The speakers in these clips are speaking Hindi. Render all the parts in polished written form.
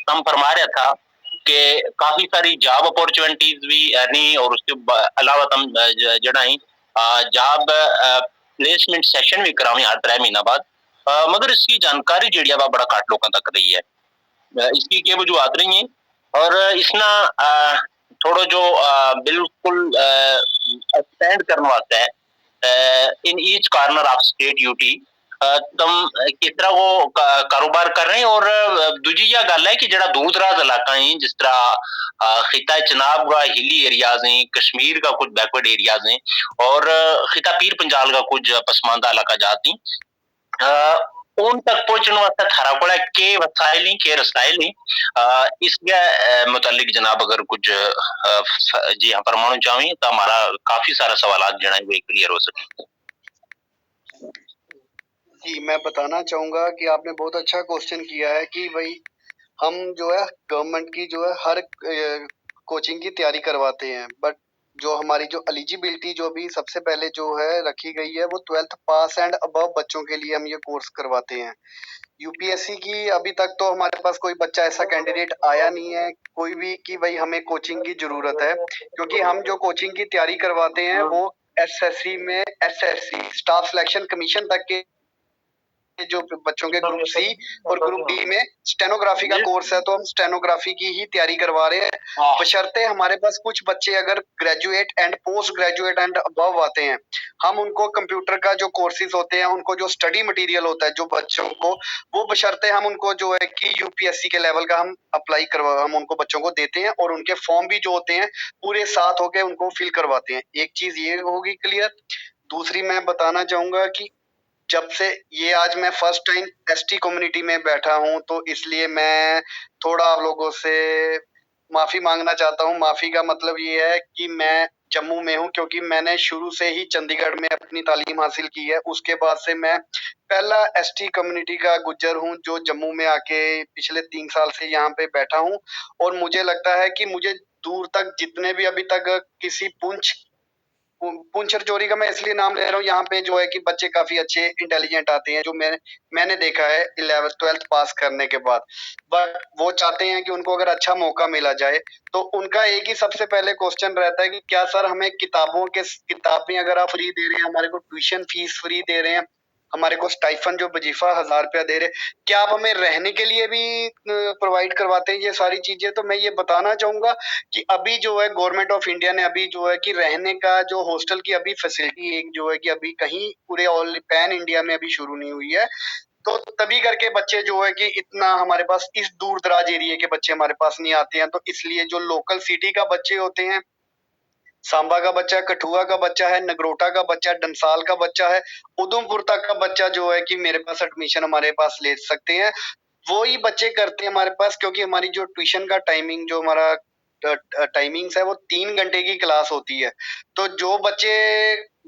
तम फरमा रहा था कि काफी सारी जॉब अपॉर्चुनिटीज भी नहीं, और उसके अलावा तम जड़ा ही जॉब प्लेसमेंट सेशन भी करावे हर 3 महीना बाद, मगर इसकी जानकारी जी बड़ा घट लोगों तक रही है। इसकी के वजूहत रही हैं, और इसना थोड़ा जो बिल्कुल स्टैंड करने वास्ते in each corner of state UT तुम किस तरह वो कारोबार कर रहे हैं। और दूजी यह गल है कि जरा दूर दराज इलाका है, जिस तरह खिता चनाब का हिली एरियाज हैं, कश्मीर का कुछ बैकवर्ड एरियाज हैं, और खिता पीर पंजाल का कुछ पसमानदा इलाका जाती उन तक पहुंचने वास्ते थारा को के वसाइल नहीं, के रसाइल नहीं। इसके मुतालिक जनाब अगर कुछ जी हाँ परमाणु चाहें तो हमारा काफी सारा सवाल जो है वो क्लियर हो सके। जी, मैं बताना चाहूँगा कि आपने बहुत अच्छा क्वेश्चन किया है कि भई हम जो है गवर्नमेंट की जो है हर कोचिंग की तैयारी करवाते हैं, बट जो हमारी जो एलिजिबिलिटी जो अभी सबसे पहले जो है रखी गई है वो 12th पास एंड अबव बच्चों के लिए हम ये कोर्स करवाते हैं। यूपीएससी की अभी तक तो हमारे पास कोई बच्चा ऐसा कैंडिडेट आया नहीं है कोई भी कि भाई हमें कोचिंग की जरूरत है, क्योंकि हम जो कोचिंग की तैयारी करवाते हैं वो एसएससी में एसएससी स्टाफ सिलेक्शन कमीशन तक के जो बच्चों के ग्रुप सी और ग्रुप डी में स्टेनोग्राफी का कोर्स है, तो हम स्टेनोग्राफी की ही तैयारी करवा रहे हैं। बशर्ते हमारे पास कुछ बच्चे अगर graduate and post graduate and above आते हैं, हम उनको कंप्यूटर का जो कोर्सेज होते हैं, उनको जो स्टडी मटेरियल होता है जो बच्चों को, वो बशर्ते हम उनको जो है कि यूपीएससी के लेवल का हम अप्लाई करवा हम उनको बच्चों को देते हैं, और उनके फॉर्म भी जो होते हैं पूरे साथ होके उनको फिल करवाते हैं। एक चीज ये होगी क्लियर। दूसरी मैं बताना चाहूंगा कि जब से ये आज मैं फर्स्ट टाइम एसटी कम्युनिटी में बैठा हूँ, तो इसलिए मैं थोड़ा आप लोगों से माफी मांगना चाहता हूँ। माफी का मतलब ये है कि मैं जम्मू में हूँ, क्योंकि मैंने शुरू से ही चंडीगढ़ में अपनी तालीम हासिल की है। उसके बाद से मैं पहला एसटी कम्युनिटी का गुज्जर हूँ जो जम्मू में आके पिछले 3 साल से यहाँ पे बैठा हूँ। और मुझे लगता है कि मुझे दूर तक जितने भी अभी तक किसी पुंछ चोरी का मैं इसलिए नाम ले रहा हूँ, यहाँ पे जो है कि बच्चे काफी अच्छे इंटेलिजेंट आते हैं जो मैंने देखा है 11th 12th पास करने के बाद। बट वो चाहते हैं कि उनको अगर अच्छा मौका मिला जाए, तो उनका एक ही सबसे पहले क्वेश्चन रहता है कि क्या सर हमें किताबें अगर आप फ्री दे रहे हैं, हमारे को ट्यूशन फीस फ्री दे रहे हैं, हमारे को स्टाइफन जो वजीफा 1000 रुपया दे रहे, क्या आप हमें रहने के लिए भी प्रोवाइड करवाते हैं ये सारी चीजें। तो मैं ये बताना चाहूंगा कि अभी जो है गवर्नमेंट ऑफ इंडिया ने अभी जो है कि रहने का जो हॉस्टल की अभी फैसिलिटी एक जो है कि अभी कहीं पूरे ऑल पैन इंडिया में अभी शुरू नहीं हुई है। तो तभी करके बच्चे जो है कि इतना हमारे पास इस दूर दराज एरिया के बच्चे हमारे पास नहीं आते हैं। तो इसलिए जो लोकल सिटी का बच्चे होते हैं, सांबा का बच्चा, कठुआ का बच्चा है, नगरोटा का बच्चा, डंसाल का बच्चा है, उधमपुर तक का बच्चा जो है कि मेरे पास एडमिशन हमारे पास ले सकते हैं। वो ही बच्चे करते हैं हमारे पास, क्योंकि हमारी जो ट्यूशन का टाइमिंग जो हमारा टाइमिंग्स है वो 3 घंटे की क्लास होती है। तो जो बच्चे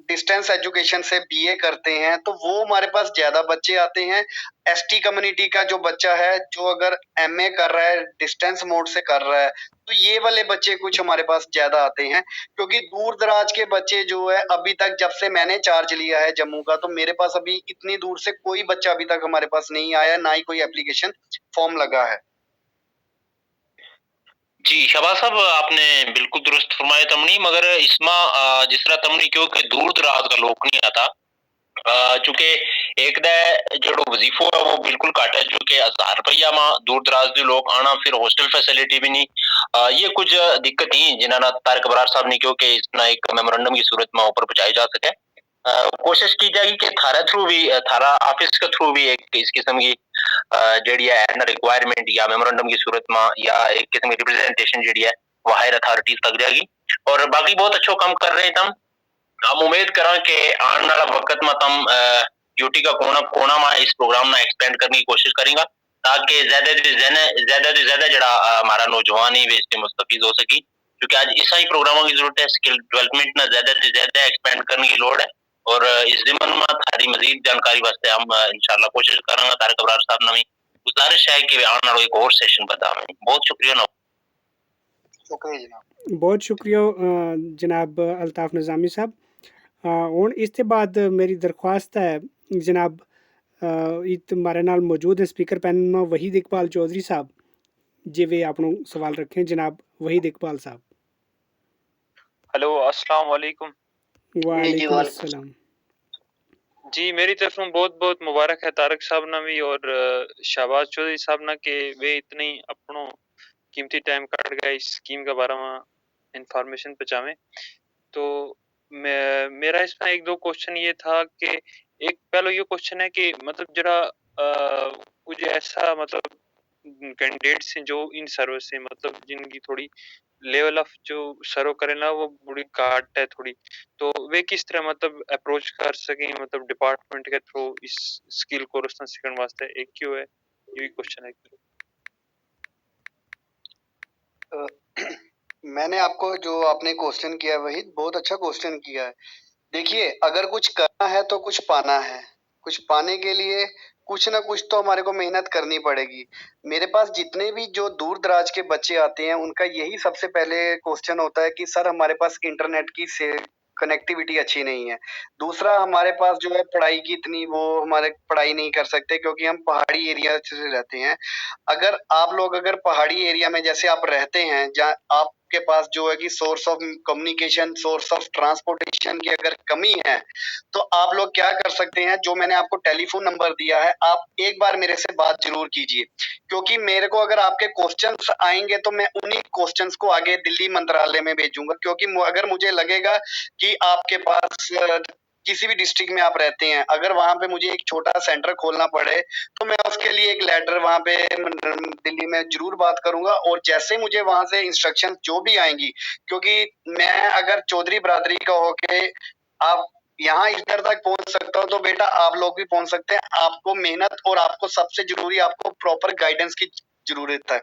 डिस्टेंस एजुकेशन से बीए करते हैं तो वो हमारे पास ज्यादा बच्चे आते हैं। एसटी कम्युनिटी का जो बच्चा है जो अगर एमए कर रहा है डिस्टेंस मोड से कर रहा है, तो ये वाले बच्चे कुछ हमारे पास ज्यादा आते हैं। क्योंकि दूर दराज के बच्चे जो है अभी तक जब से मैंने चार्ज लिया है जम्मू का, तो मेरे पास अभी इतनी दूर से कोई बच्चा अभी तक हमारे पास नहीं आया, ना ही कोई एप्लीकेशन फॉर्म लगा है। जी शबाज साहब, आपने बिल्कुल दुरुस्त फरमाया तमनी, मगर इसमें जिस तरह तमनी क्यों कि दूर दराज का लोग नहीं आता, चूंकि एक जो वजीफो है वो बिल्कुल घट है, चूंकि 1000 रुपया में दूर दराज के लोग आना, फिर हॉस्टल फैसिलिटी भी नहीं, ये कुछ दिक्कत ही जिन्होंने तारिक अबरार साहब ने क्यों कि इसना एक मेमोरेंडम की सूरत में ऊपर पहुंचाई जा सके। कोशिश की जाएगी कि थारा थ्रू भी, थारा ऑफिस के थ्रू भी एक इस किस्म की जेडी है ना रिक्वायरमेंट या मेमोरेंडम की सूरत में या एक किस्म की रिप्रेजेंटेशन जेडी है वो हायर अथॉरिटीज तक जाएगी। और बाकी बहुत अच्छो काम कर रहे हैं तम, हम उम्मीद करें कि आने वाला वक्त में तम यूटी का कोना कोना में इस प्रोग्राम में एक्सपेंड करने की कोशिश करेंगे, ताकि ज्यादा जड़ा हमारा नौजवान ही इससे मुस्तफीद हो सकी, क्योंकि आज इस ही प्रोग्रामों की जरूरत है। स्किल डेवलपमेंट में ज्यादा से ज्यादा एक्सपेंड करने की लोड़ है, और इस जिम्मन में थारी मजीद जानकारी वास्ते हम इंशाल्लाह कोशिश करेंगे। तारिक अबरार साहब ने गुजारिश है कि आने वाला एक और सेशन बतावें। बहुत शुक्रिया ना। बहुत शुक्रिया जनाब अल्ताफ निज़ामी साहब। हुण इसके बाद मेरी दरख्वास्त है जनाब ਇਹ हमारे नाल मौजूद है स्पीकर पैनल में वहीद इकबाल चौधरी साहब जिवे आपनो सवाल रखें जनाब वहीद इकबाल साहब। हेलो अस्सलाम वालेकुम। वालेकुम अस्सलाम। जी मेरी तरफ बहुत बहुत मुबारक है तारक साहब ना भी और शहबाज चौधरी साहब ना के वे इतनी अपनो कीमती टाइम काट गए इस स्कीम के बारे में इंफॉर्मेशन पहुंचावे। तो मेरा इसमें एक दो क्वेश्चन ये था कि एक पहला ये क्वेश्चन है कि मतलब जरा कुछ ऐसा मतलब कैंडिडेट्स हैं जो इन सर्विस से मतलब जिनकी थोड़ी लेवल ऑफ जो सर्व करे ना वो बड़ी घाट है थोड़ी, तो वे किस तरह मतलब अप्रोच कर सकें मतलब डिपार्टमेंट के थ्रू इस स्किल कोर्स ना सीखने वास्ते एक क्यों है ये भी क्वेश्चन है। मैंने आपको जो आपने क्वेश्चन किया है वही बहुत अच्छा क्वेश्चन किया है। देखिए, अगर कुछ करना है तो कुछ पाना है। कुछ पाने के लिए कुछ ना कुछ तो हमारे को मेहनत करनी पड़ेगी। मेरे पास जितने भी जो दूर-दराज के बच्चे आते हैं, उनका यही सबसे पहले क्वेश्चन होता है कि सर हमारे पास इंटरनेट की से कनेक्टिविटी अच्छी नहीं है। दूसरा हमारे पास जो है पढ़ाई की इतनी वो हमारे पढ़ाई नहीं कर सकते क्योंकि हम पहाड़ी एरिया से रहते हैं। अगर आप लोग अगर पहाड़ी एरिया में जैसे आप रहते हैं, जहाँ आपके पास जो है कि source of communication, source of transportation की अगर कमी है, तो आप लोग क्या कर सकते हैं, जो मैंने आपको टेलीफ़ोन नंबर दिया है, आप एक बार मेरे से बात ज़रूर कीजिए। क्योंकि मेरे को अगर आपके क्वेश्चन्स आएँगे तो मैं उन्हीं क्वेश्चन्स को आगे दिल्ली मंत्रालय में भेजूँगा क्योंकि अगर मुझे लगेगा कि आपके पास किसी भी डिस्ट्रिक्ट में आप रहते हैं, अगर वहाँ पे मुझे एक छोटा सेंटर खोलना पड़े, तो मैं उसके लिए एक लेटर वहाँ पे दिल्ली में ज़रूर बात करूँगा और जैसे मुझे वहाँ से इंस्ट्रक्शन जो भी आएँगी, क्योंकि मैं अगर चौधरी बिरादरी का होके आप यहाँ इधर तक पहुँच सकता हूँ, तो बेटा आप लोग भी पहुँच सकते हैं। आपको मेहनत और आपको सबसे ज़रूरी आपको प्रॉपर गाइडेंस की ज़रूरत है।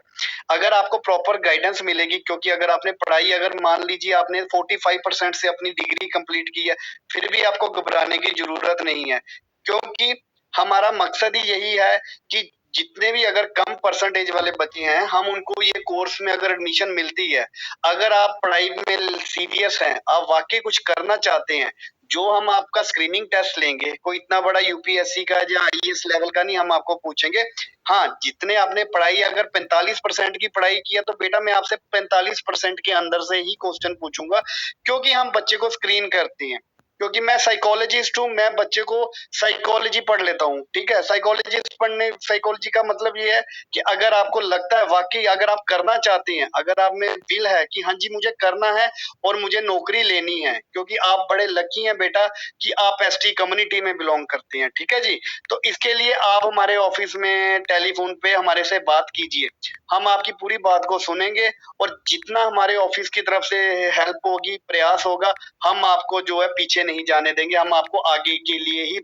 अगर आपको प्रॉपर गाइडेंस मिलेगी क्योंकि अगर आपने पढ़ाई अगर मान लीजिए आपने 45% से अपनी डिग्री कंप्लीट की है, फिर भी आपको घबराने की ज़रूरत नहीं है। क्योंकि हमारा मकसद ही यही है कि जितने भी अगर कम परसेंटेज वाले बच्चे हैं, हम उनको ये कोर्स में अगर एडमिशन मिलती है, अगर आप पढ़ाई में सीरियस हैं, आप वाक़ई कुछ करना चाहते हैं, जो हम आपका स्क्रीनिंग टेस्ट लेंगे, कोई इतना बड़ा यूपीएससी का या आईएएस लेवल का नहीं हम आपको पूछेंगे। हाँ, जितने आपने पढ़ाई अगर 45% की पढ़ाई की है, तो बेटा मैं आपसे 45% के अंदर से ही क्वेश्चन पूछूँगा, क्योंकि हम बच्चे को स्क्रीन करते हैं। क्योंकि मैं साइकोलॉजिस्ट हूँ, मैं बच्चे को साइकोलॉजी पढ़ लेता हूँ, ठीक है? साइकोलॉजी का मतलब ये है कि अगर आपको लगता है वाक़ई अगर आप करना चाहते हैं, अगर आप में दिल है कि हाँ जी, मुझे करना है और मुझे नौकरी लेनी है, क्योंकि आप बड़े लकी हैं बेटा कि आप एसटी कम्युनिटी में बिलॉन्ग करते हैं, ठीक है जी? तो इसके लिए आप हमारे ऑफ़िस में टेलीफ़ोन पे हमारे से बात कीजिए। हम आपकी पूरी बात को सुनेंगे और जितना हमारे ऑफ़िस की तरफ से हेल्प होगी, प्रयास होगा, हम आपको जो है पीछे नहीं जाने देंगे। हम आपको आगे के लिए ही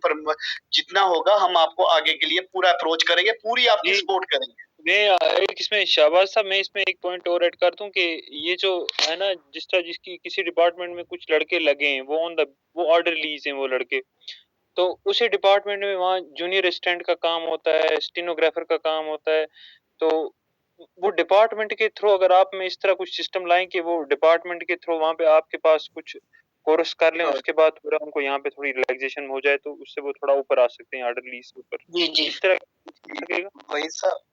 जितना होगा हम आपको आगे के लिए पूरा अप्रोच करेंगे, पूरी आपकी सपोर्ट करेंगे। मैं एक इसमें शाहबाज साहब मैं इसमें एक पॉइंट और ऐड कर दूं कि ये जो है ना जिस तरह जिसकी किसी डिपार्टमेंट में कुछ लड़के लगे हैं वो ऑर्डर लीज हैं वो लड़के, तो उसी डिपार्टमेंट में वहाँ जूनियर असिस्टेंट का काम होता है, स्टेनोग्राफर का काम होता है। तो वो डिपार्टमेंट के थ्रू अगर आप में इस तरह कुछ सिस्टम लाएं कि वो डिपार्टमेंट के थ्रू वहाँ पे आपके पास कुछ कोर्स कर लें, उसके बाद थोड़ा उनको यहाँ पे थोड़ी रिलैक्सेशन हो जाए तो उससे वो थोड़ा ऊपर आ सकते हैं ऑर्डर लीज के ऊपर। जी, जी। इस तरह सकेगा? वही सब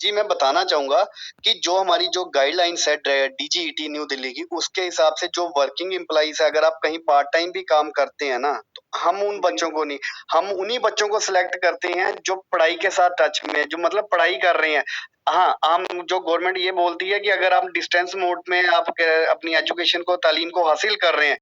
जी, मैं बताना चाहूँगा कि जो हमारी जो गाइडलाइंस है डीजीईटी न्यू दिल्ली की, उसके हिसाब से जो वर्किंग एम्प्लॉइज़ है, अगर आप कहीं पार्ट टाइम भी काम करते हैं ना, तो हम उन बच्चों को नहीं, हम उन्हीं बच्चों को सिलेक्ट करते हैं जो पढ़ाई के साथ टच में, जो मतलब पढ़ाई कर रहे हैं। हाँ, हम जो गवर्नमेंट ये बोलती है कि अगर आप डिस्टेंस मोड में आप अपनी एजुकेशन को तालीम को हासिल कर रहे हैं,